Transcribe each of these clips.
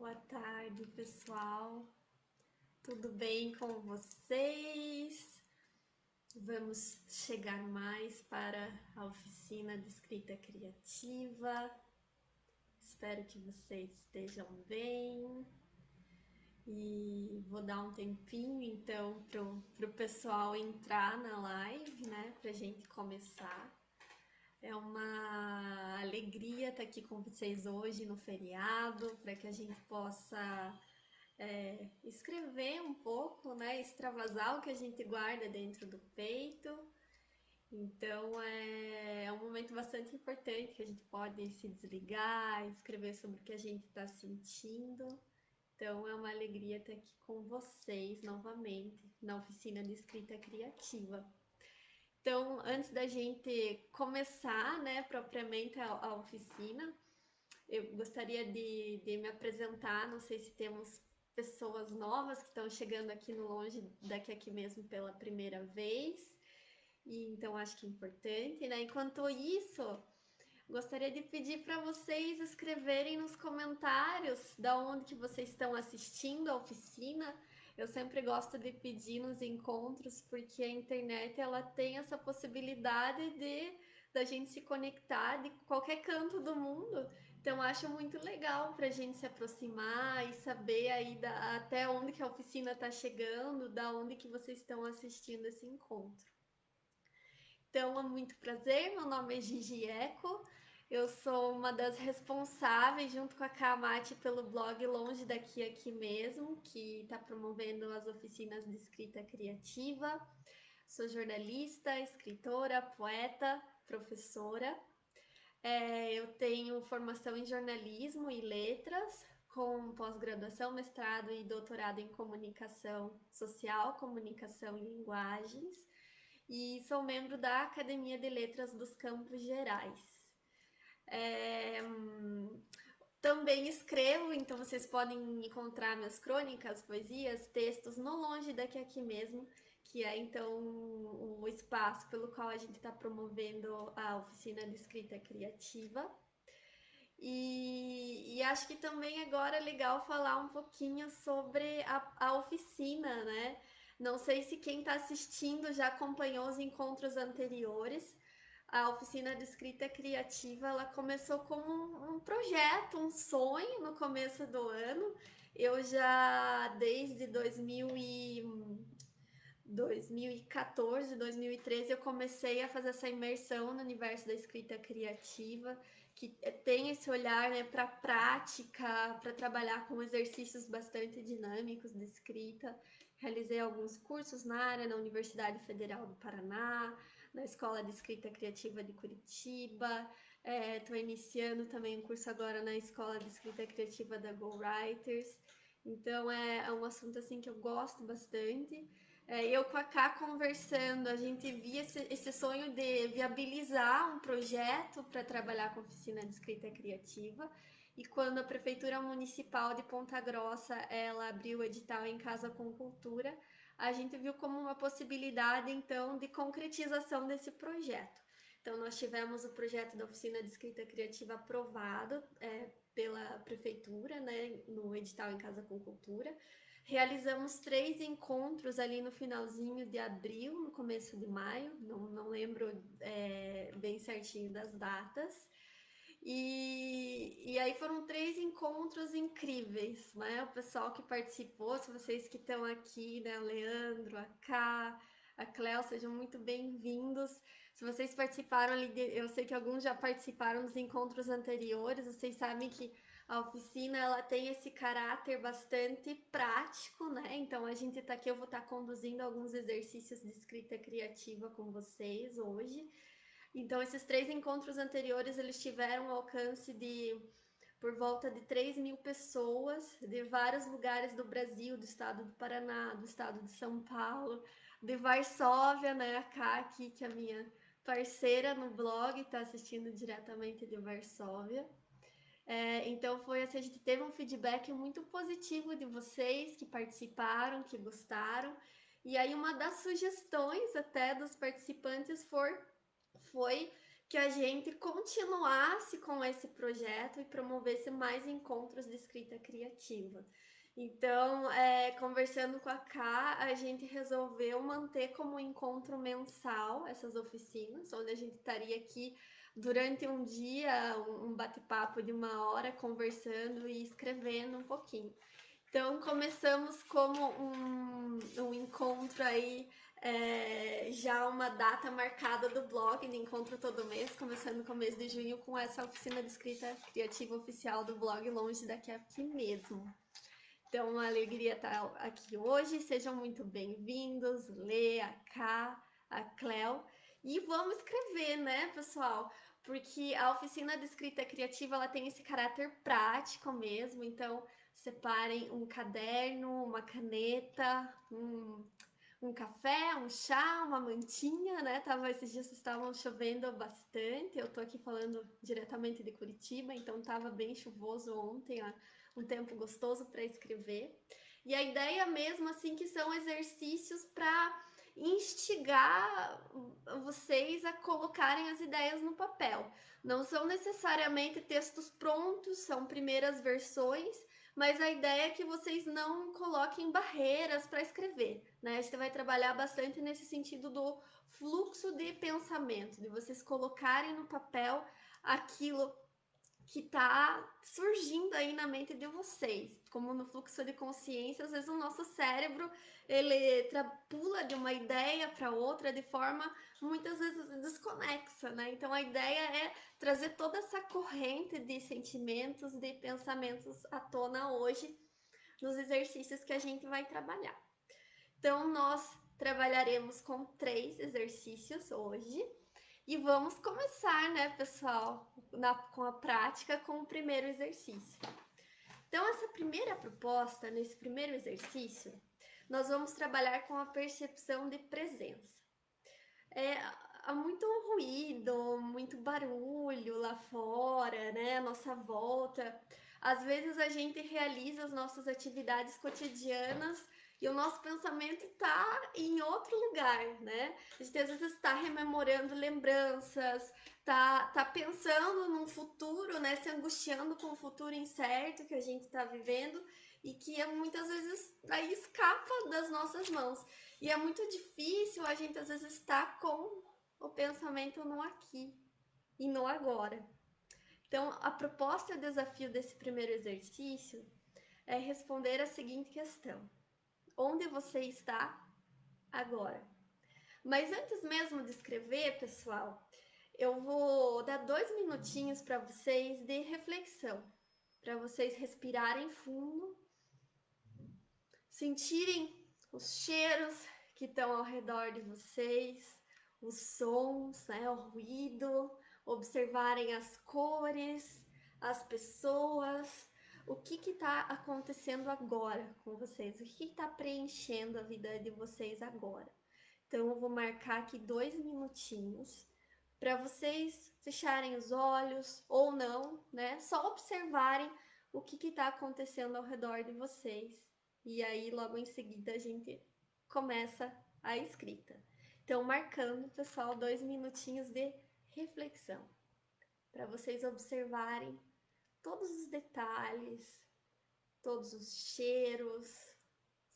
Boa tarde, pessoal. Tudo bem com vocês? Vamos chegar mais para a oficina de escrita criativa. Espero que vocês estejam bem. E vou dar um tempinho então pro pessoal entrar na live, né? Pra gente começar. É uma alegria estar aqui com vocês hoje no feriado, para que a gente possa escrever um pouco, né? Extravasar o que a gente guarda dentro do peito. Então é um momento bastante importante que a gente pode se desligar, escrever sobre o que a gente está sentindo. Então é uma alegria estar aqui com vocês novamente na oficina de escrita criativa. Então, antes da gente começar, né, propriamente a oficina, eu gostaria de me apresentar. Não sei se temos pessoas novas que estão chegando aqui no Longe daqui aqui mesmo pela primeira vez. E então acho que é importante, né? Enquanto isso, gostaria de pedir para vocês escreverem nos comentários da onde que vocês estão assistindo a oficina. Eu sempre gosto de pedir nos encontros porque a internet ela tem essa possibilidade de da gente se conectar de qualquer canto do mundo. Então acho muito legal para a gente se aproximar e saber aí até onde que a oficina está chegando, da onde que vocês estão assistindo esse encontro. Então, é muito prazer, meu nome é Gigi Eco, eu sou uma das responsáveis, junto com a Kamati, pelo blog Longe daqui aqui mesmo, que está promovendo as oficinas de escrita criativa. Sou jornalista, escritora, poeta, professora. Eu tenho formação em jornalismo e letras, com pós-graduação, mestrado e doutorado em comunicação social, comunicação e linguagens, e sou membro da Academia de Letras dos Campos Gerais. É, Também escrevo, então vocês podem encontrar minhas crônicas, poesias, textos no Longe daqui aqui mesmo, que é então o espaço pelo qual a gente está promovendo a oficina de escrita criativa. E acho que também agora é legal falar um pouquinho sobre a oficina, né? Não sei se quem está assistindo já acompanhou os encontros anteriores. A oficina de escrita criativa ela começou como um projeto, um sonho no começo do ano. Eu já desde 2014, 2013, eu comecei a fazer essa imersão no universo da escrita criativa, que tem esse olhar, né, para a prática, para trabalhar com exercícios bastante dinâmicos de escrita. Realizei alguns cursos na área na Universidade Federal do Paraná, na Escola de Escrita Criativa de Curitiba. Estou iniciando também um curso agora na Escola de Escrita Criativa da Go Writers. Então é um assunto assim que eu gosto bastante. Eu com a Ká conversando, a gente via esse sonho de viabilizar um projeto para trabalhar com oficina de escrita criativa. E quando a Prefeitura Municipal de Ponta Grossa ela abriu o edital em Casa com Cultura, a gente viu como uma possibilidade então de concretização desse projeto. Então nós tivemos o projeto da oficina de escrita criativa aprovado pela Prefeitura, né, no edital em Casa com Cultura. Realizamos 3 encontros ali no finalzinho de abril, no começo de maio, não lembro bem certinho das datas. E aí foram 3 encontros incríveis, né? O pessoal que participou, se vocês que estão aqui, né? O Leandro, a Ká, a Cléo, sejam muito bem-vindos. Se vocês participaram ali, eu sei que alguns já participaram dos encontros anteriores, vocês sabem que a oficina ela tem esse caráter bastante prático, né? Então a gente tá aqui, eu vou estar conduzindo alguns exercícios de escrita criativa com vocês hoje. Então esses 3 encontros anteriores eles tiveram um alcance de por volta de 3.000 pessoas de vários lugares do Brasil, do estado do Paraná, do estado de São Paulo, de Varsóvia, né? A Ká aqui, que é a minha parceira no blog, está assistindo diretamente de Varsóvia. Então foi assim, a gente teve um feedback muito positivo de vocês que participaram, que gostaram. E aí uma das sugestões até dos participantes foi que a gente continuasse com esse projeto e promovesse mais encontros de escrita criativa. Então, conversando com a Ká, a gente resolveu manter como encontro mensal essas oficinas, onde a gente estaria aqui durante um dia, um bate-papo de 1 hora, conversando e escrevendo um pouquinho. Então, começamos como um encontro aí, já uma data marcada do blog, de encontro todo mês, começando no mês de junho, com essa oficina de escrita criativa oficial do blog Longe daqui aqui mesmo. Então, uma alegria estar aqui hoje, sejam muito bem-vindos, Lê, a Ká, a Cléo, e vamos escrever, né, pessoal? Porque a oficina de escrita criativa, ela tem esse caráter prático mesmo, então separem um caderno, uma caneta, um café, um chá, uma mantinha, né? Esses dias estavam chovendo bastante. Eu tô aqui falando diretamente de Curitiba, então tava bem chuvoso ontem, ó, um tempo gostoso para escrever. E a ideia mesmo assim que são exercícios para instigar vocês a colocarem as ideias no papel. Não são necessariamente textos prontos, são primeiras versões, mas a ideia é que vocês não coloquem barreiras para escrever, né? A gente vai trabalhar bastante nesse sentido do fluxo de pensamento, de vocês colocarem no papel aquilo que está surgindo aí na mente de vocês. Como no fluxo de consciência, às vezes o nosso cérebro ele pula de uma ideia para outra de forma muitas vezes desconexa, né? Então a ideia é trazer toda essa corrente de sentimentos, de pensamentos à tona hoje nos exercícios que a gente vai trabalhar. Então nós trabalharemos com 3 exercícios hoje. E vamos começar, né, pessoal, com a prática, com o primeiro exercício. Então, essa primeira proposta, nesse primeiro exercício, nós vamos trabalhar com a percepção de presença. Há muito ruído, muito barulho lá fora, né, à nossa volta. Às vezes a gente realiza as nossas atividades cotidianas e o nosso pensamento está em outro lugar, né? A gente às vezes está rememorando lembranças, tá pensando num futuro, né? Se angustiando com o futuro incerto que a gente está vivendo e que muitas vezes aí escapa das nossas mãos. E é muito difícil a gente às vezes estar com o pensamento no aqui e no agora. Então, a proposta e o desafio desse primeiro exercício é responder a seguinte questão: onde você está agora? Mas antes mesmo de escrever, pessoal, eu vou dar 2 minutinhos para vocês de reflexão, para vocês respirarem fundo, sentirem os cheiros que estão ao redor de vocês, os sons, né, o ruído, observarem as cores, as pessoas, o que está acontecendo agora com vocês, o que está preenchendo a vida de vocês agora. Então eu vou marcar aqui 2 minutinhos para vocês fecharem os olhos ou não, né? Só observarem o que está acontecendo ao redor de vocês. E aí, logo em seguida, a gente começa a escrita. Então, marcando, pessoal, 2 minutinhos de reflexão para vocês observarem todos os detalhes, todos os cheiros,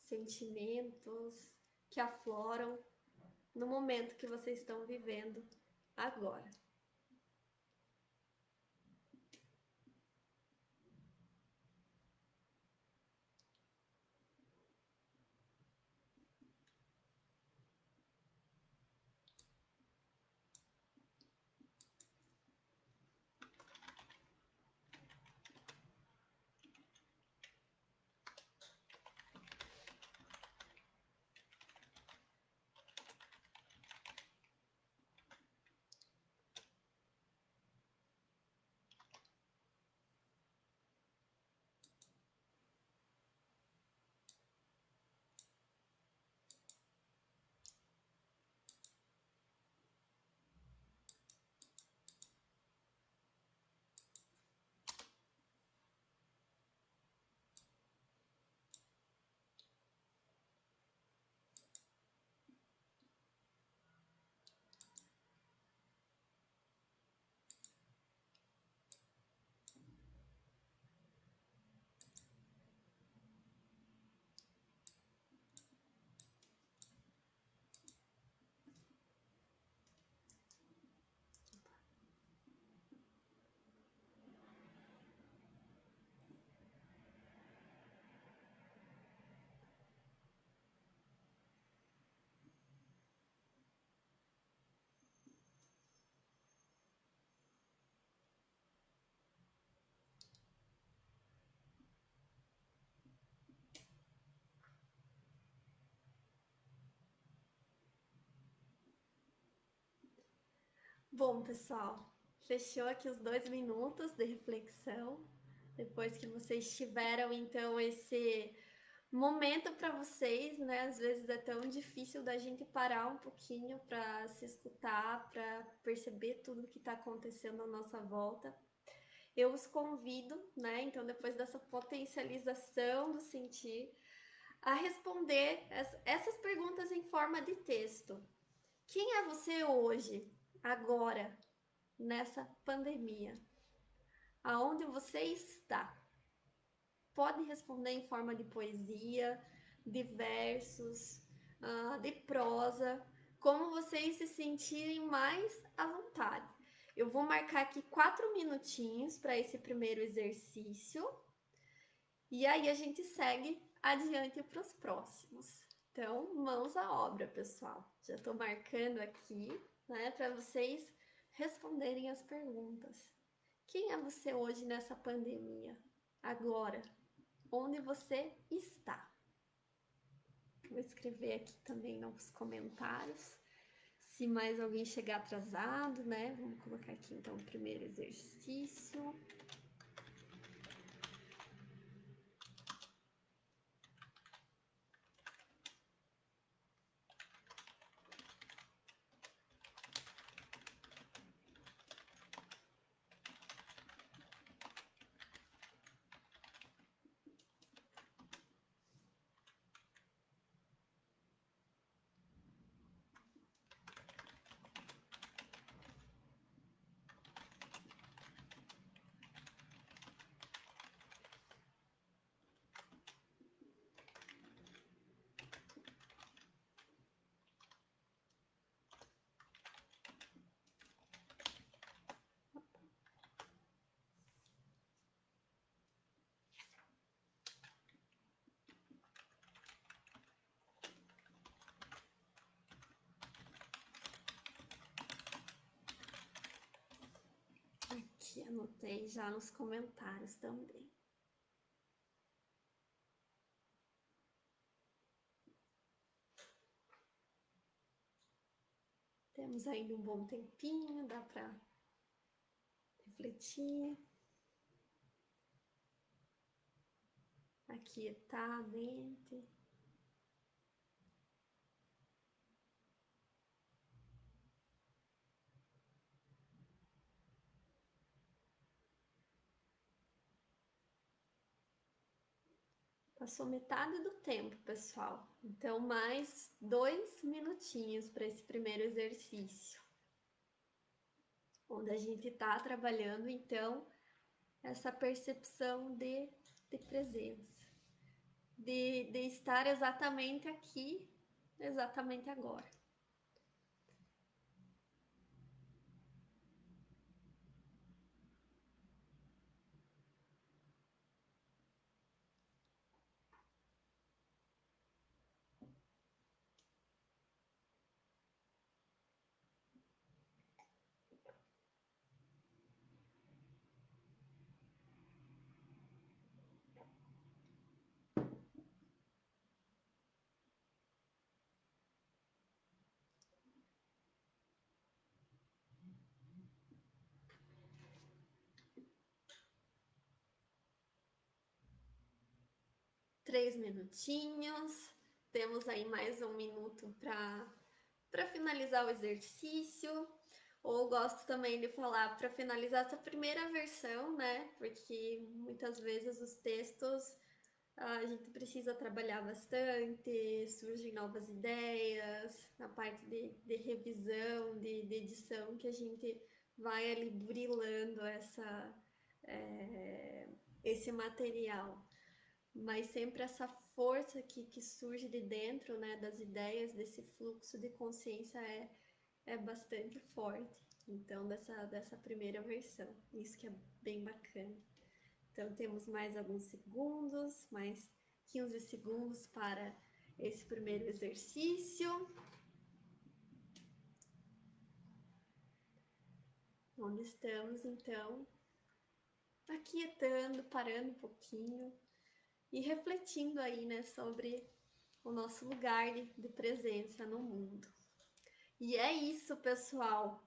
sentimentos que afloram no momento que vocês estão vivendo agora. Bom, pessoal, fechou aqui os 2 minutos de reflexão. Depois que vocês tiveram, então, esse momento para vocês, né? Às vezes é tão difícil da gente parar um pouquinho para se escutar, para perceber tudo que está acontecendo à nossa volta. Eu os convido, né? Então, depois dessa potencialização do sentir, a responder essas perguntas em forma de texto. Quem é você hoje, agora, nessa pandemia? Aonde você está? Pode responder em forma de poesia, de versos, de prosa, como vocês se sentirem mais à vontade. Eu vou marcar aqui 4 minutinhos para esse primeiro exercício e aí a gente segue adiante para os próximos. Então, mãos à obra, pessoal. Já estou marcando aqui, né, para vocês responderem as perguntas. Quem é você hoje nessa pandemia? Agora, onde você está? Vou escrever aqui também nos comentários. Se mais alguém chegar atrasado, né? Vamos colocar aqui então o primeiro exercício. 'Aqui anotei já nos comentários também. Temos ainda um bom tempinho, dá para refletir, aquietar a mente. Passou metade do tempo, pessoal. Então, mais 2 minutinhos para esse primeiro exercício, onde a gente está trabalhando, então, essa percepção de presença, de estar exatamente aqui, exatamente agora. Três minutinhos, temos aí mais 1 minuto para finalizar o exercício. Ou gosto também de falar para finalizar essa primeira versão, né? Porque muitas vezes os textos a gente precisa trabalhar bastante, surgem novas ideias, na parte de revisão, de edição, que a gente vai ali brilhando é, esse material. Mas sempre essa força que surge de dentro, né, das ideias, desse fluxo de consciência é bastante forte. Então, dessa primeira versão, isso que é bem bacana. Então, temos mais alguns segundos, mais 15 segundos para esse primeiro exercício. Onde estamos, então, aquietando, parando um pouquinho e refletindo aí, né, sobre o nosso lugar de presença no mundo. E é isso, pessoal.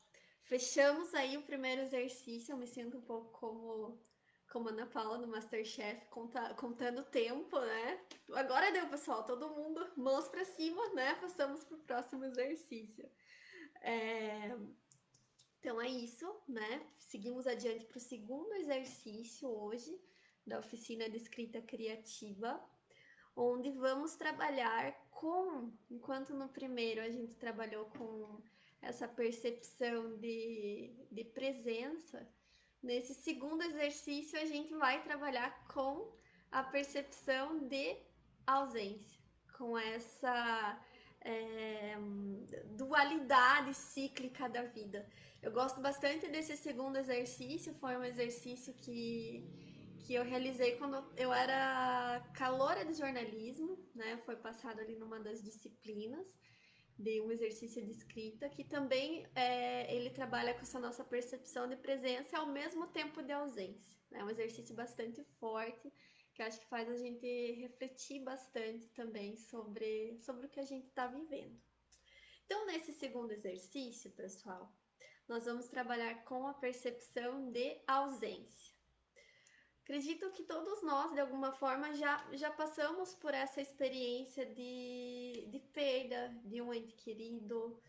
Fechamos aí o primeiro exercício. Eu me sinto um pouco como Ana Paula no MasterChef, contando o tempo, né? Agora deu, pessoal, todo mundo mãos para cima, né? Passamos para o próximo exercício. É, Então é isso, né? Seguimos adiante para o segundo exercício hoje da oficina de escrita criativa, onde vamos trabalhar enquanto no primeiro a gente trabalhou com essa percepção de presença, nesse segundo exercício a gente vai trabalhar com a percepção de ausência, com essa é, dualidade cíclica da vida. Eu gosto bastante desse segundo exercício, foi um exercício que eu realizei quando eu era caloura de jornalismo, né? Foi passado ali numa das disciplinas de um exercício de escrita, que também ele trabalha com essa nossa percepção de presença ao mesmo tempo de ausência. É um exercício bastante forte, que acho que faz a gente refletir bastante também sobre o que a gente está vivendo. Então, nesse segundo exercício, pessoal, nós vamos trabalhar com a percepção de ausência. Acredito que todos nós, de alguma forma, já passamos por essa experiência de perda de um ente querido,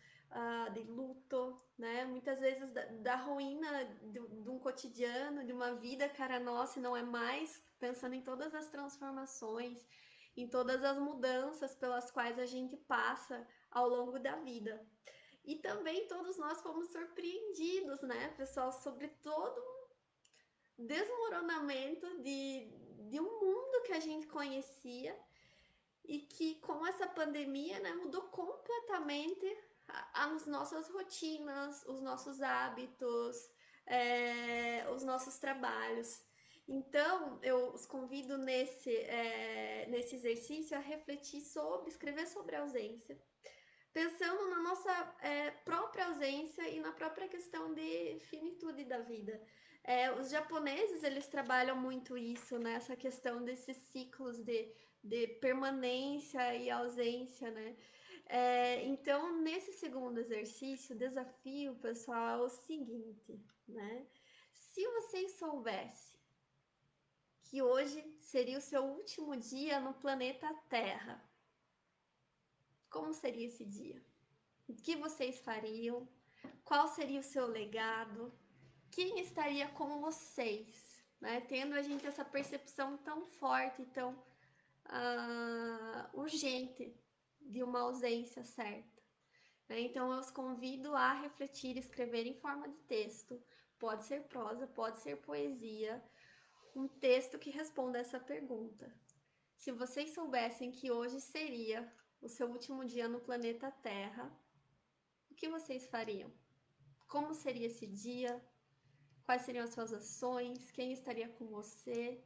de luto, né? Muitas vezes da ruína de um cotidiano, de uma vida cara nossa e não é mais, pensando em todas as transformações, em todas as mudanças pelas quais a gente passa ao longo da vida. E também todos nós fomos surpreendidos, né, pessoal, sobre todo desmoronamento de um mundo que a gente conhecia e que com essa pandemia, né, mudou completamente as nossas rotinas, os nossos hábitos, os nossos trabalhos. Então, eu os convido nesse exercício a refletir sobre, escrever sobre a ausência, pensando na nossa própria ausência e na própria questão de finitude da vida. Os japoneses, eles trabalham muito isso, né? Essa questão desses ciclos de permanência e ausência, né? Então, nesse segundo exercício, o desafio, pessoal, é o seguinte, né? Se vocês soubessem que hoje seria o seu último dia no planeta Terra, como seria esse dia? O que vocês fariam? Qual seria o seu legado? Quem estaria com vocês? Né? Tendo a gente essa percepção tão forte, tão urgente de uma ausência certa. Né? Então eu os convido a refletir, escrever em forma de texto. Pode ser prosa, pode ser poesia. Um texto que responda essa pergunta. Se vocês soubessem que hoje seria o seu último dia no planeta Terra, o que vocês fariam? Como seria esse dia? Quais seriam as suas ações? Quem estaria com você?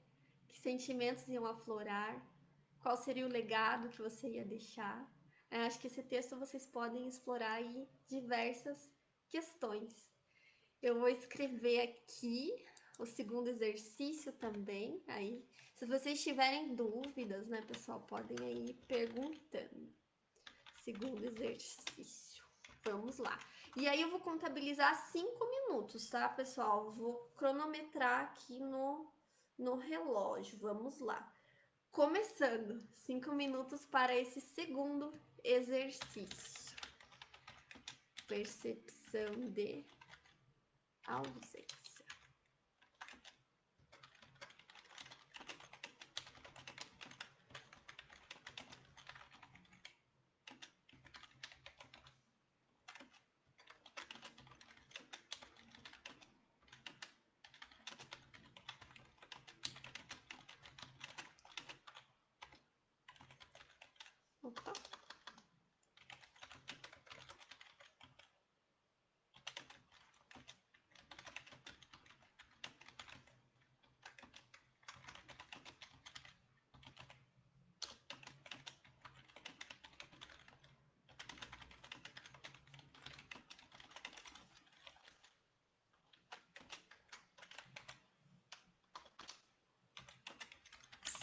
Que sentimentos iam aflorar? Qual seria o legado que você ia deixar? Acho que esse texto vocês podem explorar aí diversas questões. Eu vou escrever aqui o segundo exercício também. Aí, se vocês tiverem dúvidas, né, pessoal, podem aí ir perguntando. Segundo exercício. Vamos lá. E aí eu vou contabilizar 5 minutos, tá, pessoal? Vou cronometrar aqui no relógio. Vamos lá. Começando. 5 minutos para esse segundo exercício. Percepção de ausência. Opa.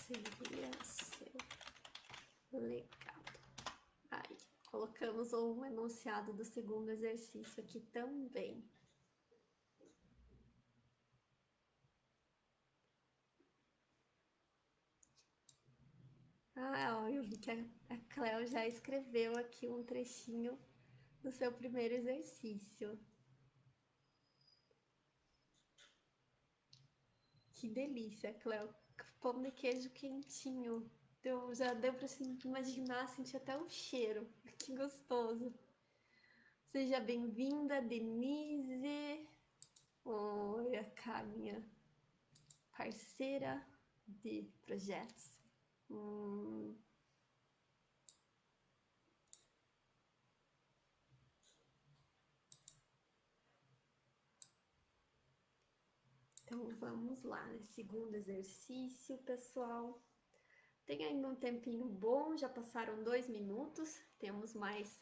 Seria seu legado. Aí, colocamos um enunciado do segundo exercício aqui também. Ah, ó, eu vi que a Cleo já escreveu aqui um trechinho do seu primeiro exercício. Que delícia, Cleo. Pão de queijo quentinho. Já deu pra imaginar, sentir até o cheiro. Que gostoso. Seja bem-vinda, Denise. Olha cá, minha parceira de projetos. Hum, então vamos lá, né? Segundo exercício, pessoal. Tem ainda um tempinho bom, já passaram 2 minutos, temos mais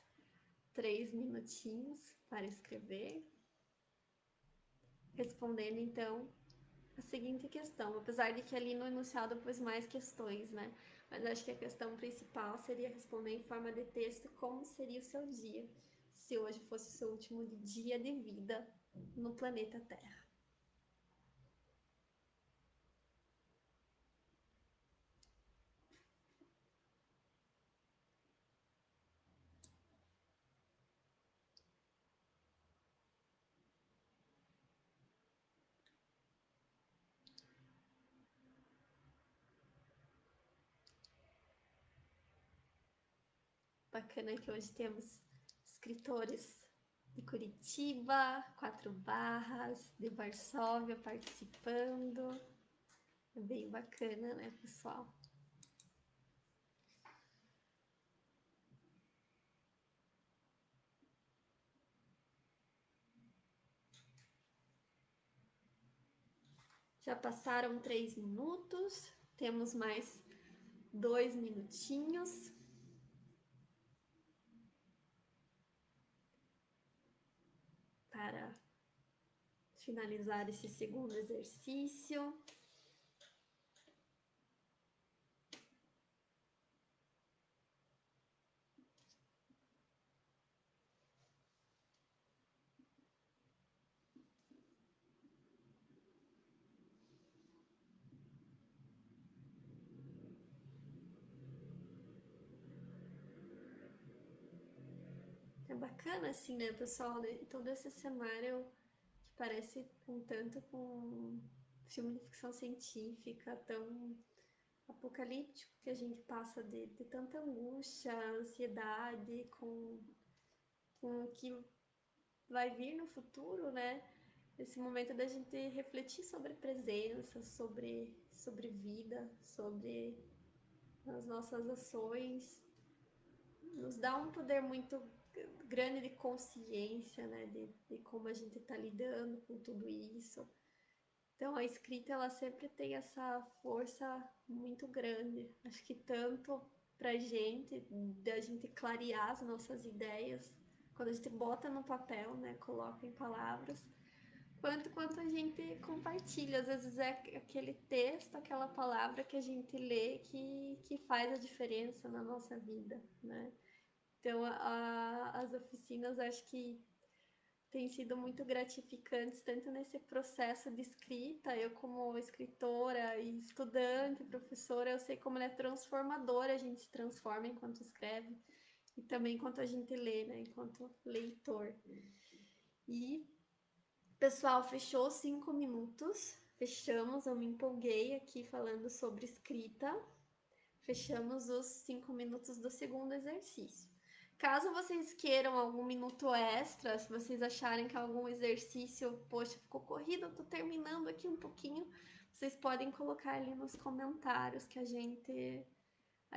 3 minutinhos para escrever. Respondendo então a seguinte questão, apesar de que ali no enunciado eu pus mais questões, né? Mas acho que a questão principal seria responder em forma de texto como seria o seu dia, se hoje fosse o seu último dia de vida no planeta Terra. Bacana que hoje temos escritores de Curitiba, Quatro Barras, de Varsóvia participando. É bem bacana, né, pessoal? Já passaram 3 minutos, temos mais 2 minutinhos para finalizar esse segundo exercício. É bacana assim, né, pessoal? Todo esse cenário que parece um tanto com um filme de ficção científica, tão apocalíptico, que a gente passa de tanta angústia, ansiedade com o que vai vir no futuro, né? Esse momento da gente refletir sobre presença, sobre vida, sobre as nossas ações, nos dá um poder muito grande de consciência, né? De como a gente está lidando com tudo isso. Então a escrita ela sempre tem essa força muito grande. Acho que tanto pra gente, da gente clarear as nossas ideias, quando a gente bota no papel, né, coloca em palavras, quanto a gente compartilha. Às vezes é aquele texto, aquela palavra que a gente lê que faz a diferença na nossa vida, né? Então as oficinas acho que têm sido muito gratificantes, tanto nesse processo de escrita, eu como escritora e estudante, professora, eu sei como ela é transformadora, a gente se transforma enquanto escreve, e também enquanto a gente lê, né, enquanto leitor. E, pessoal, fechou 5 minutos, fechamos, eu me empolguei aqui falando sobre escrita, fechamos os 5 minutos do segundo exercício. Caso vocês queiram algum minuto extra, se vocês acharem que algum exercício, poxa, ficou corrido, eu tô terminando aqui um pouquinho, vocês podem colocar ali nos comentários que a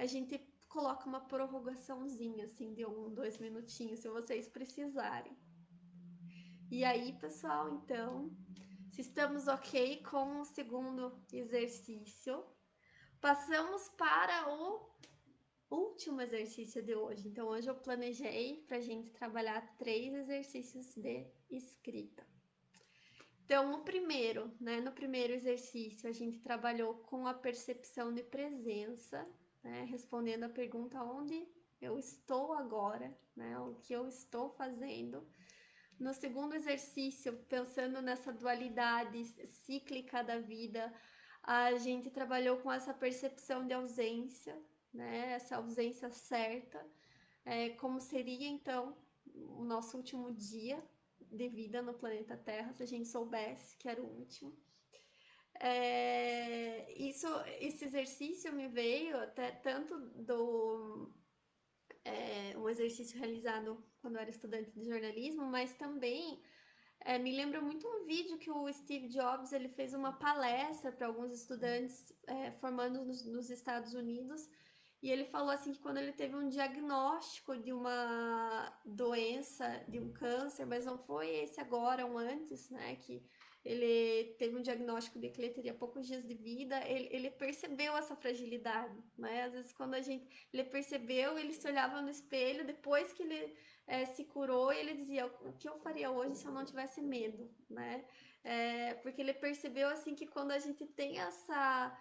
gente coloca uma prorrogaçãozinha, assim, de 1, 2 minutinhos, se vocês precisarem. E aí, pessoal, então, se estamos ok com o segundo exercício, passamos para o último exercício de hoje. Então, hoje eu planejei para a gente trabalhar 3 exercícios de escrita. Então, o primeiro, né, no primeiro exercício, a gente trabalhou com a percepção de presença, né, respondendo a pergunta onde eu estou agora, né, o que eu estou fazendo. No segundo exercício, pensando nessa dualidade cíclica da vida, a gente trabalhou com essa percepção de ausência, né? Essa ausência certa, como seria então o nosso último dia de vida no planeta Terra, se a gente soubesse que era o último. Esse exercício me veio até tanto do um exercício realizado quando eu era estudante de jornalismo, mas também me lembra muito um vídeo que o Steve Jobs ele fez uma palestra para alguns estudantes formando nos Estados Unidos. E ele falou assim que quando ele teve um diagnóstico de uma doença, de um câncer, mas não foi esse agora, um antes, né? Que ele teve um diagnóstico de que ele teria poucos dias de vida, ele percebeu essa fragilidade, né? Às vezes quando ele percebeu, ele se olhava no espelho, depois que ele se curou, e ele dizia, o que eu faria hoje se eu não tivesse medo, né? Porque ele percebeu, assim, que quando a gente tem essa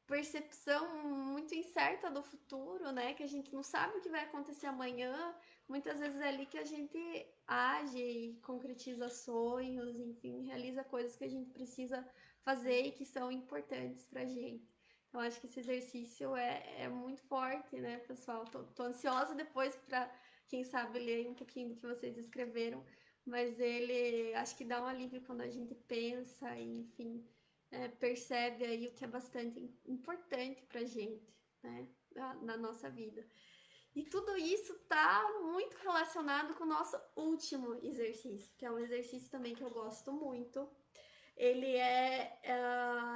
percepção muito incerta do futuro, né? Que a gente não sabe o que vai acontecer amanhã. Muitas vezes é ali que a gente age e concretiza sonhos, enfim, realiza coisas que a gente precisa fazer e que são importantes pra gente. Então, acho que esse exercício é muito forte, né, pessoal? Tô ansiosa depois para, quem sabe, ler um pouquinho do que vocês escreveram, mas ele acho que dá um alívio quando a gente pensa e, enfim, percebe aí o que é bastante importante pra gente, né, na nossa vida. E tudo isso está muito relacionado com o nosso último exercício, que é um exercício também que eu gosto muito. Ele é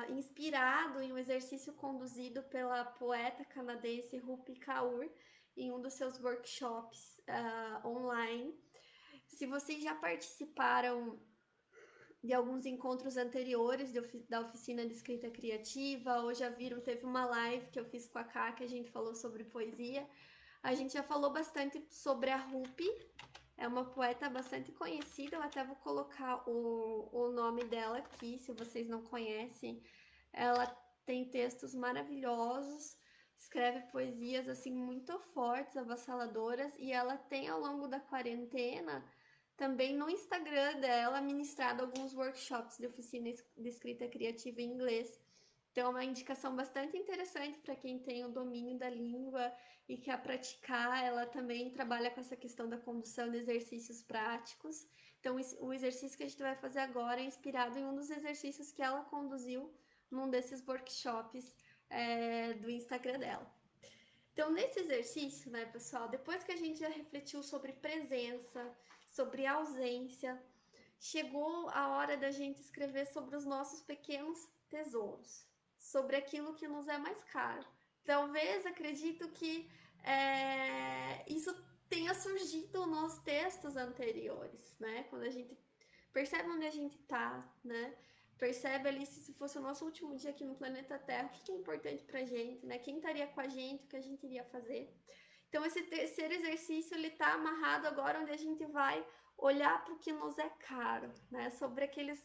inspirado em um exercício conduzido pela poeta canadense Rupi Kaur em um dos seus workshops online. Se vocês já participaram de alguns encontros anteriores da oficina de escrita criativa, ou já viram, teve uma live que eu fiz com a Ká, que a gente falou sobre poesia. A gente já falou bastante sobre a Rupi, é uma poeta bastante conhecida, eu até vou colocar o nome dela aqui, se vocês não conhecem. Ela tem textos maravilhosos, escreve poesias assim muito fortes, avassaladoras, e ela tem ao longo da quarentena também no Instagram dela ministrado alguns workshops de oficina de escrita criativa em inglês. Então, é uma indicação bastante interessante para quem tem o domínio da língua e quer praticar. Ela também trabalha com essa questão da condução de exercícios práticos. Então, o exercício que a gente vai fazer agora é inspirado em um dos exercícios que ela conduziu num desses workshops do Instagram dela. Então, nesse exercício, né, pessoal, depois que a gente já refletiu sobre presença, sobre ausência, chegou a hora da gente escrever sobre os nossos pequenos tesouros, sobre aquilo que nos é mais caro. Talvez, acredito que isso tenha surgido nos textos anteriores, né? Quando a gente percebe onde a gente tá, né? Percebe ali se fosse o nosso último dia aqui no planeta Terra, o que é importante pra gente, né? Quem estaria com a gente, o que a gente iria fazer. Então, esse terceiro exercício, ele tá amarrado agora onde a gente vai olhar para o que nos é caro, né? Sobre aqueles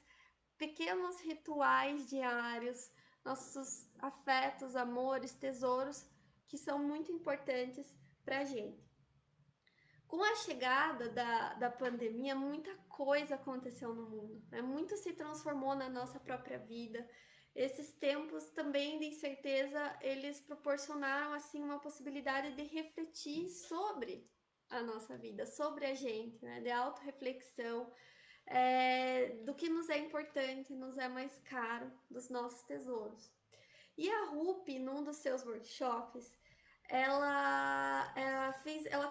pequenos rituais diários, nossos afetos, amores, tesouros, que são muito importantes para a gente. Com a chegada da pandemia, muita coisa aconteceu no mundo, né? Muito se transformou na nossa própria vida. Esses tempos também de incerteza, eles proporcionaram assim uma possibilidade de refletir sobre a nossa vida, sobre a gente, né? De autorreflexão, do que nos é importante, nos é mais caro, dos nossos tesouros. E a Rupi, num dos seus workshops, ela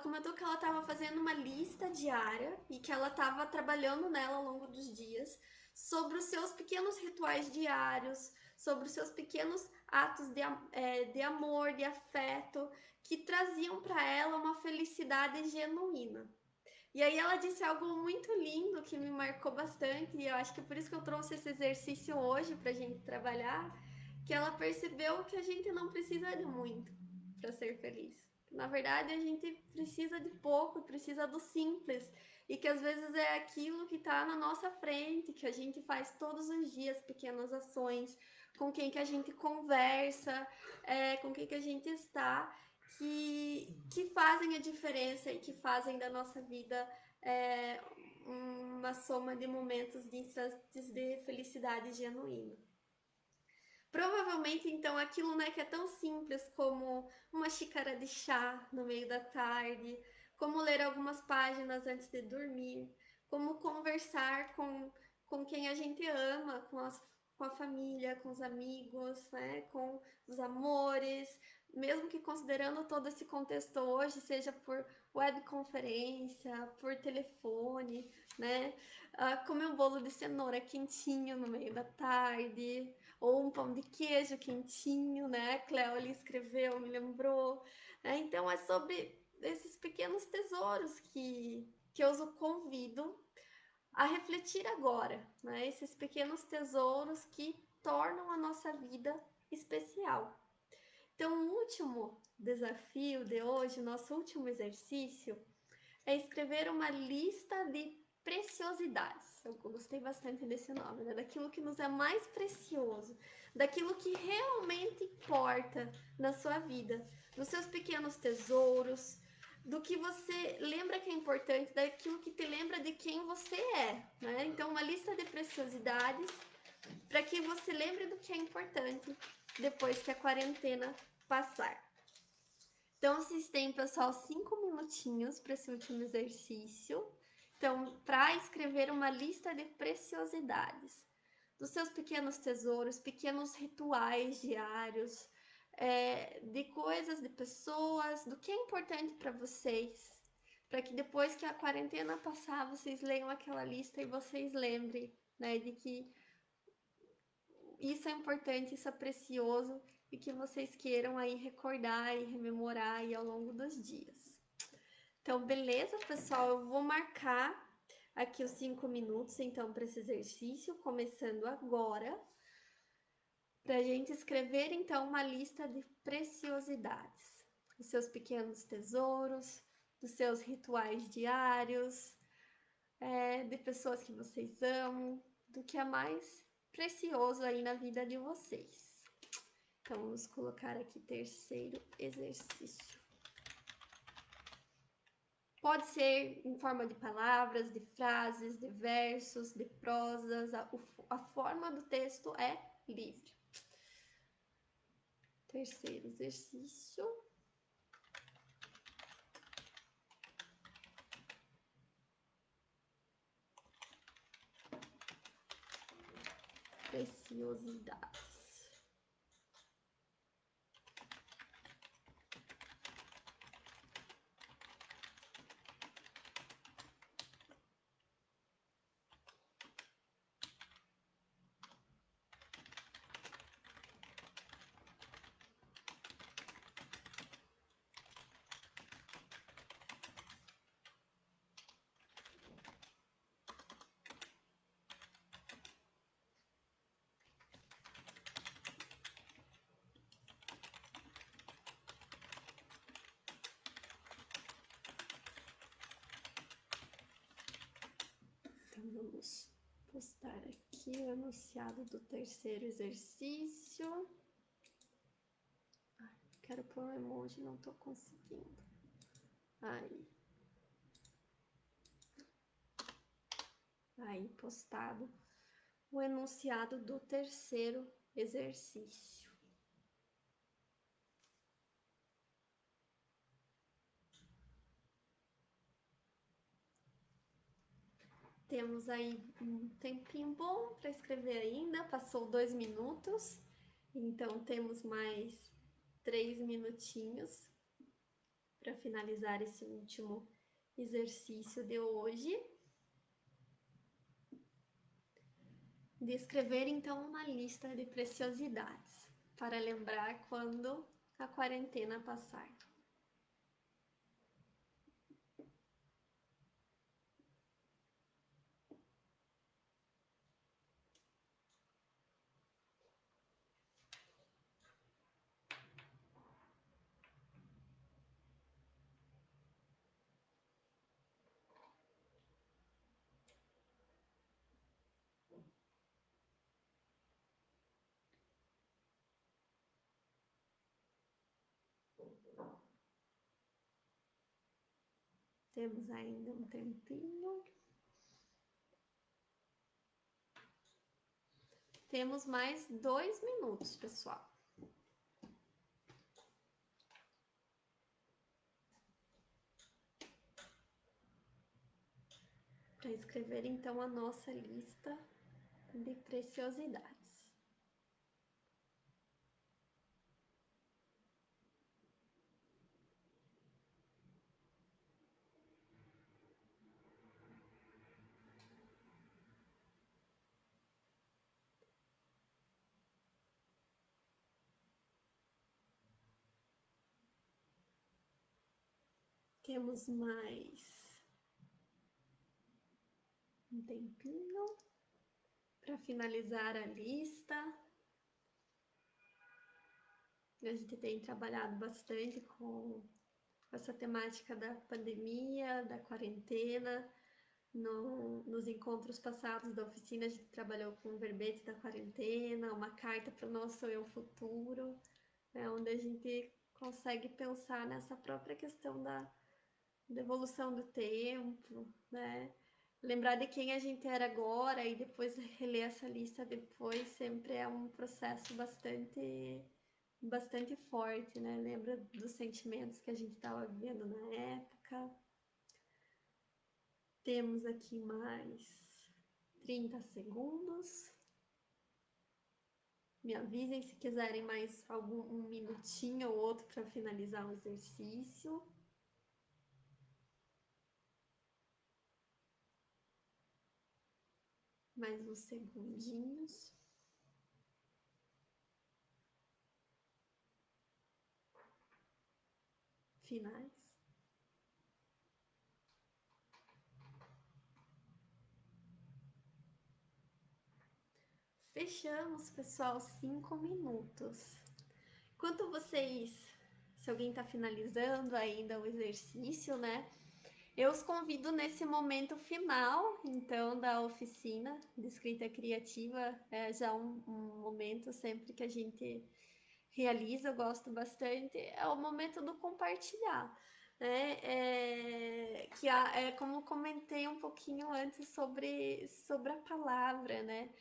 comentou que ela estava fazendo uma lista diária e que ela estava trabalhando nela ao longo dos dias sobre os seus pequenos rituais diários, sobre os seus pequenos atos de amor, de afeto, que traziam para ela uma felicidade genuína. E aí ela disse algo muito lindo que me marcou bastante, e eu acho que é por isso que eu trouxe esse exercício hoje para a gente trabalhar, que ela percebeu que a gente não precisa de muito para ser feliz. Na verdade, a gente precisa de pouco, precisa do simples, e que às vezes é aquilo que está na nossa frente, que a gente faz todos os dias, pequenas ações, com quem que a gente conversa, com quem que a gente está, que fazem a diferença e que fazem da nossa vida uma soma de momentos de instantes de felicidade genuína. Provavelmente, então, aquilo, né, que é tão simples como uma xícara de chá no meio da tarde, como ler algumas páginas antes de dormir, como conversar com quem a gente ama, com a família, com os amigos, né, com os amores, mesmo que considerando todo esse contexto hoje, seja por webconferência, por telefone, né, comer um bolo de cenoura quentinho no meio da tarde, ou um pão de queijo quentinho, né? Cleo ali escreveu, me lembrou. Né? Então é sobre esses pequenos tesouros que eu os convido a refletir agora, né? Esses pequenos tesouros que tornam a nossa vida especial. Então, o último desafio de hoje, nosso último exercício, é escrever uma lista de preciosidades. Eu gostei bastante desse nome, né? Daquilo que nos é mais precioso, daquilo que realmente importa na sua vida, dos seus pequenos tesouros, do que você lembra que é importante, daquilo que te lembra de quem você é, né? Então, uma lista de preciosidades para que você lembre do que é importante depois que a quarentena passar. Então, vocês têm, pessoal, 5 minutinhos para esse último exercício. Então, para escrever uma lista de preciosidades, dos seus pequenos tesouros, pequenos rituais diários, de coisas, de pessoas, do que é importante para vocês, para que depois que a quarentena passar, vocês leiam aquela lista e vocês lembrem, né, de que isso é importante, isso é precioso e que vocês queiram aí recordar e rememorar aí ao longo dos dias. Então, beleza, pessoal? Eu vou marcar aqui os 5 minutos, então, para esse exercício, começando agora, para a gente escrever, então, uma lista de preciosidades, dos seus pequenos tesouros, dos seus rituais diários, de pessoas que vocês amam, do que é mais precioso aí na vida de vocês. Então, vamos colocar aqui terceiro exercício. Pode ser em forma de palavras, de frases, de versos, de prosas, a forma do texto é livre. Terceiro exercício. Preciosidades. Então, vamos postar aqui o enunciado do terceiro exercício. Ai, quero pôr um emoji, não tô conseguindo. Aí. Aí, postado o enunciado do terceiro exercício. Temos aí um tempinho bom para escrever ainda, passou 2 minutos, então temos mais 3 minutinhos para finalizar esse último exercício de hoje. De escrever então uma lista de preciosidades para lembrar quando a quarentena passar. Temos ainda um tempinho. Temos mais 2 minutos, pessoal. Para escrever então a nossa lista de preciosidades. Temos mais um tempinho para finalizar a lista. A gente tem trabalhado bastante com essa temática da pandemia, da quarentena. Nos encontros passados da oficina, a gente trabalhou com o verbete da quarentena, uma carta para o nosso eu futuro, né, onde a gente consegue pensar nessa própria questão da evolução do tempo, né? Lembrar de quem a gente era agora e depois reler essa lista depois sempre é um processo bastante forte, né? Lembra dos sentimentos que a gente estava vivendo na época. Temos aqui mais 30 segundos. Me avisem se quiserem mais um minutinho ou outro para finalizar o exercício. Mais uns segundinhos. Finais. Fechamos, pessoal, 5 minutos. Enquanto vocês, se alguém está finalizando ainda o exercício, né? Eu os convido nesse momento final, então, da oficina de escrita criativa. É já um momento sempre que a gente realiza, eu gosto bastante, é o momento do compartilhar. Né? É como comentei um pouquinho antes sobre a palavra, né?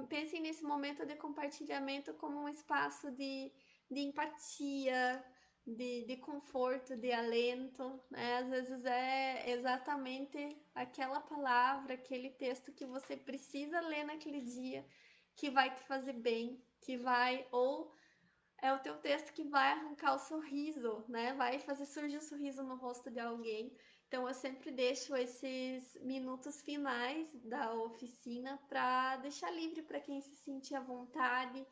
Pensem nesse momento de compartilhamento como um espaço de empatia, de conforto, de alento, né? Às vezes é exatamente aquela palavra, aquele texto que você precisa ler naquele dia, que vai te fazer bem, que vai, ou é o teu texto que vai arrancar o sorriso, né? Vai fazer surgir um sorriso no rosto de alguém. Então eu sempre deixo esses minutos finais da oficina para deixar livre para quem se sentir à vontade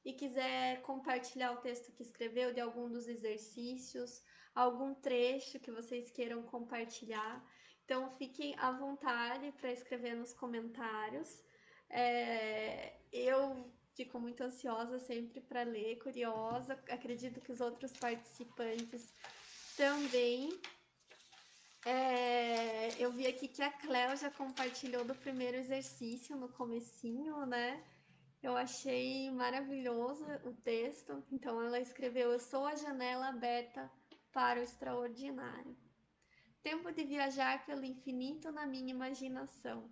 e quiser compartilhar o texto que escreveu de algum dos exercícios, algum trecho que vocês queiram compartilhar. Então fiquem à vontade para escrever nos comentários. Eu fico muito ansiosa sempre para ler, curiosa. Acredito que os outros participantes também. Eu vi aqui que a Cléo já compartilhou do primeiro exercício no comecinho, né? Eu achei maravilhoso o texto. Então ela escreveu: Eu sou a janela aberta para o extraordinário. Tempo de viajar pelo infinito na minha imaginação.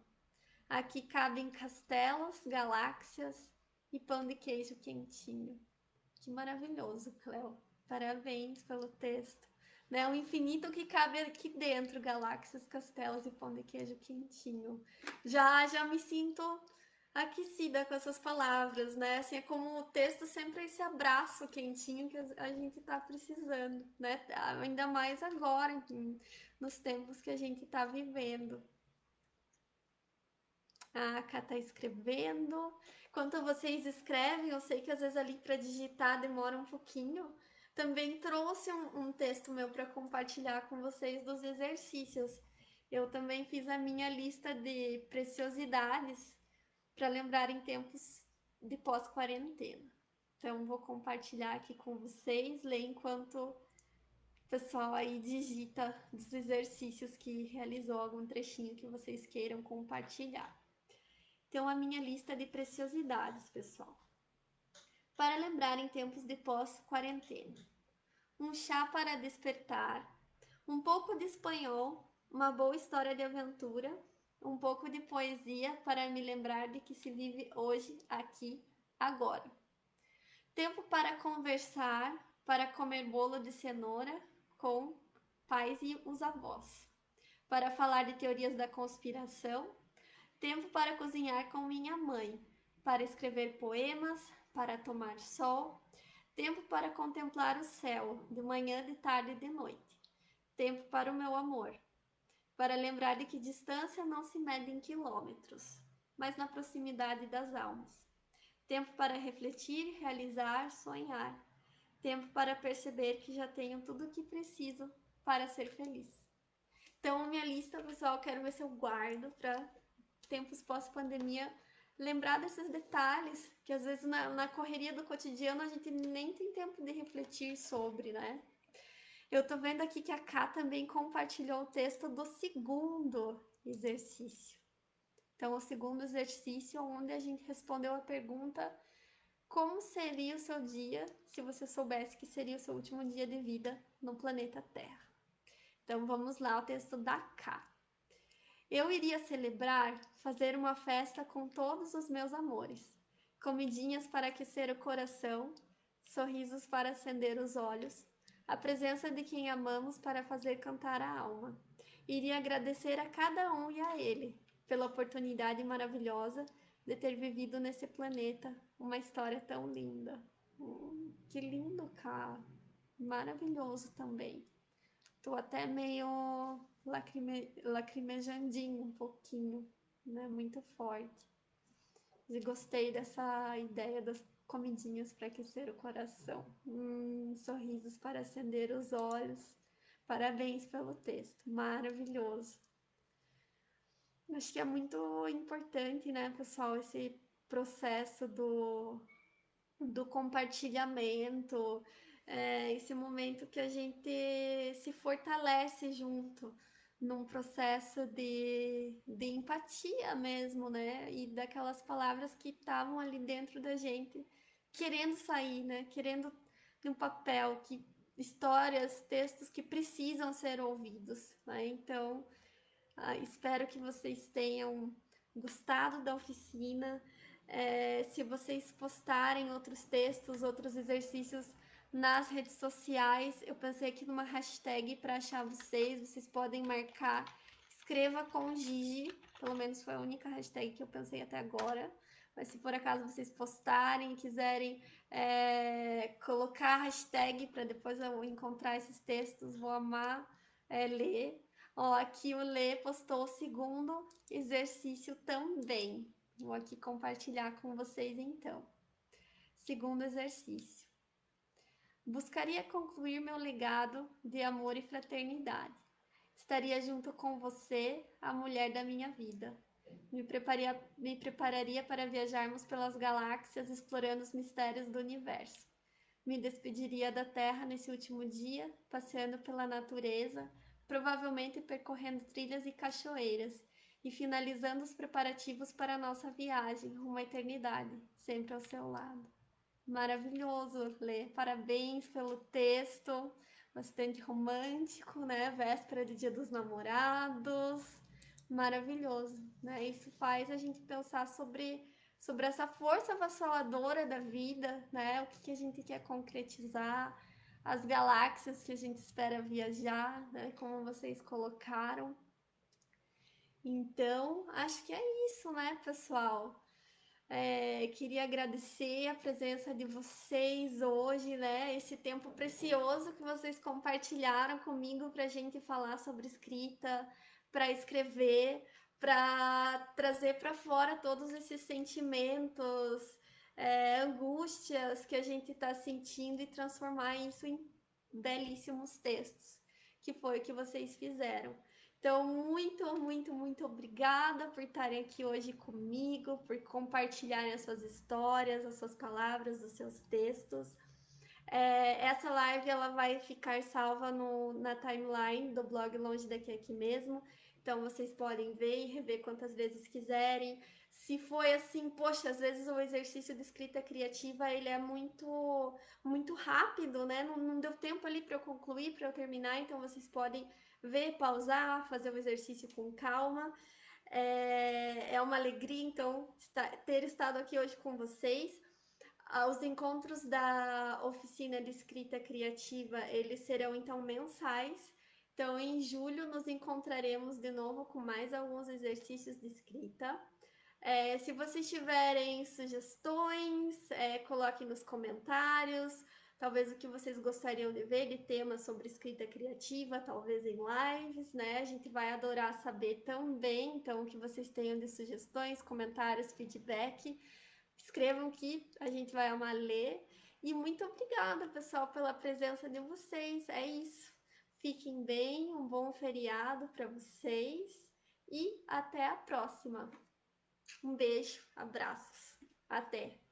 Aqui cabem castelos, galáxias e pão de queijo quentinho. Que maravilhoso, Cleo. Parabéns pelo texto. Né? O infinito que cabe aqui dentro, galáxias, castelos e pão de queijo quentinho. Já me sinto aquecida com essas palavras, né? Assim, é como o texto sempre é esse abraço quentinho que a gente tá precisando, né? Ainda mais agora, nos tempos que a gente tá vivendo. A Ká tá escrevendo. Enquanto vocês escrevem, eu sei que às vezes ali para digitar demora um pouquinho. Também trouxe um texto meu para compartilhar com vocês dos exercícios. Eu também fiz a minha lista de preciosidades para lembrar em tempos de pós-quarentena. Então vou compartilhar aqui com vocês, ler enquanto o pessoal aí digita dos exercícios que realizou, algum trechinho que vocês queiram compartilhar. Então, a minha lista de preciosidades, pessoal. Para lembrar em tempos de pós-quarentena. Um chá para despertar, um pouco de espanhol, uma boa história de aventura, um pouco de poesia para me lembrar de que se vive hoje, aqui, agora. Tempo para conversar, para comer bolo de cenoura com pais e os avós. Para falar de teorias da conspiração. Tempo para cozinhar com minha mãe. Para escrever poemas, para tomar sol. Tempo para contemplar o céu, de manhã, de tarde e de noite. Tempo para o meu amor. Para lembrar de que distância não se mede em quilômetros, mas na proximidade das almas. Tempo para refletir, realizar, sonhar. Tempo para perceber que já tenho tudo o que preciso para ser feliz. Então, minha lista, pessoal, quero ver se eu guardo para tempos pós-pandemia lembrar desses detalhes que às vezes na correria do cotidiano a gente nem tem tempo de refletir sobre, né? Eu tô vendo aqui que a Ká também compartilhou o texto do segundo exercício. Então, o segundo exercício, onde a gente respondeu a pergunta: como seria o seu dia se você soubesse que seria o seu último dia de vida no planeta Terra? Então, vamos lá, o texto da Ká. Eu iria celebrar, fazer uma festa com todos os meus amores. Comidinhas para aquecer o coração, sorrisos para acender os olhos, a presença de quem amamos para fazer cantar a alma. Iria agradecer a cada um e a ele pela oportunidade maravilhosa de ter vivido nesse planeta uma história tão linda. Que lindo, cara! Maravilhoso também. Tô até meio lacrimejandinho um pouquinho, né? Muito forte. E gostei dessa ideia das comidinhas para aquecer o coração. Sorrisos para acender os olhos. Parabéns pelo texto, maravilhoso. Acho que é muito importante, né, pessoal, esse processo do compartilhamento, esse momento que a gente se fortalece junto num processo de empatia mesmo, né? E daquelas palavras que estavam ali dentro da gente, querendo sair, né? Querendo no papel, que histórias, textos que precisam ser ouvidos, né? Então, espero que vocês tenham gostado da oficina. Se vocês postarem outros textos, outros exercícios nas redes sociais, eu pensei aqui numa hashtag para achar vocês. Vocês podem marcar escreva com Gigi, pelo menos foi a única hashtag que eu pensei até agora. Mas se por acaso vocês postarem e quiserem colocar a hashtag para depois eu encontrar esses textos, vou amar ler. Ó, aqui o Lê postou o segundo exercício também. Vou aqui compartilhar com vocês então. Segundo exercício. Buscaria concluir meu legado de amor e fraternidade. Estaria junto com você, a mulher da minha vida. Me prepararia para viajarmos pelas galáxias explorando os mistérios do universo. Me despediria da Terra nesse último dia, passeando pela natureza, provavelmente percorrendo trilhas e cachoeiras, e finalizando os preparativos para a nossa viagem rumo à eternidade, sempre ao seu lado. Maravilhoso, Lê. Parabéns pelo texto, bastante romântico, né? Véspera de Dia dos Namorados. Maravilhoso, né? Isso faz a gente pensar sobre essa força avassaladora da vida, né? O que a gente quer concretizar, as galáxias que a gente espera viajar, né? Como vocês colocaram. Então, acho que é isso, né, pessoal? Queria agradecer a presença de vocês hoje, né? Esse tempo precioso que vocês compartilharam comigo para a gente falar sobre escrita, para escrever, para trazer para fora todos esses sentimentos, angústias que a gente está sentindo e transformar isso em belíssimos textos, que foi o que vocês fizeram. Então, muito, muito, muito obrigada por estarem aqui hoje comigo, por compartilharem as suas histórias, as suas palavras, os seus textos. Essa live ela vai ficar salva na timeline do blog Longe Daqui Aqui Mesmo. Então, vocês podem ver e rever quantas vezes quiserem. Se foi assim, poxa, às vezes o exercício de escrita criativa ele é muito, muito rápido, né? Não deu tempo ali para eu concluir, para eu terminar. Então, vocês podem ver, pausar, fazer o exercício com calma. É uma alegria, então, ter estado aqui hoje com vocês. Os encontros da oficina de escrita criativa, eles serão então mensais. Então, em julho, nos encontraremos de novo com mais alguns exercícios de escrita. Se vocês tiverem sugestões, coloquem nos comentários. Talvez o que vocês gostariam de ver de temas sobre escrita criativa, talvez em lives, né? A gente vai adorar saber também. Então, o que vocês tenham de sugestões, comentários, feedback, escrevam que a gente vai amar ler. E muito obrigada, pessoal, pela presença de vocês. É isso. Fiquem bem, um bom feriado para vocês e até a próxima. Um beijo, abraços. Até!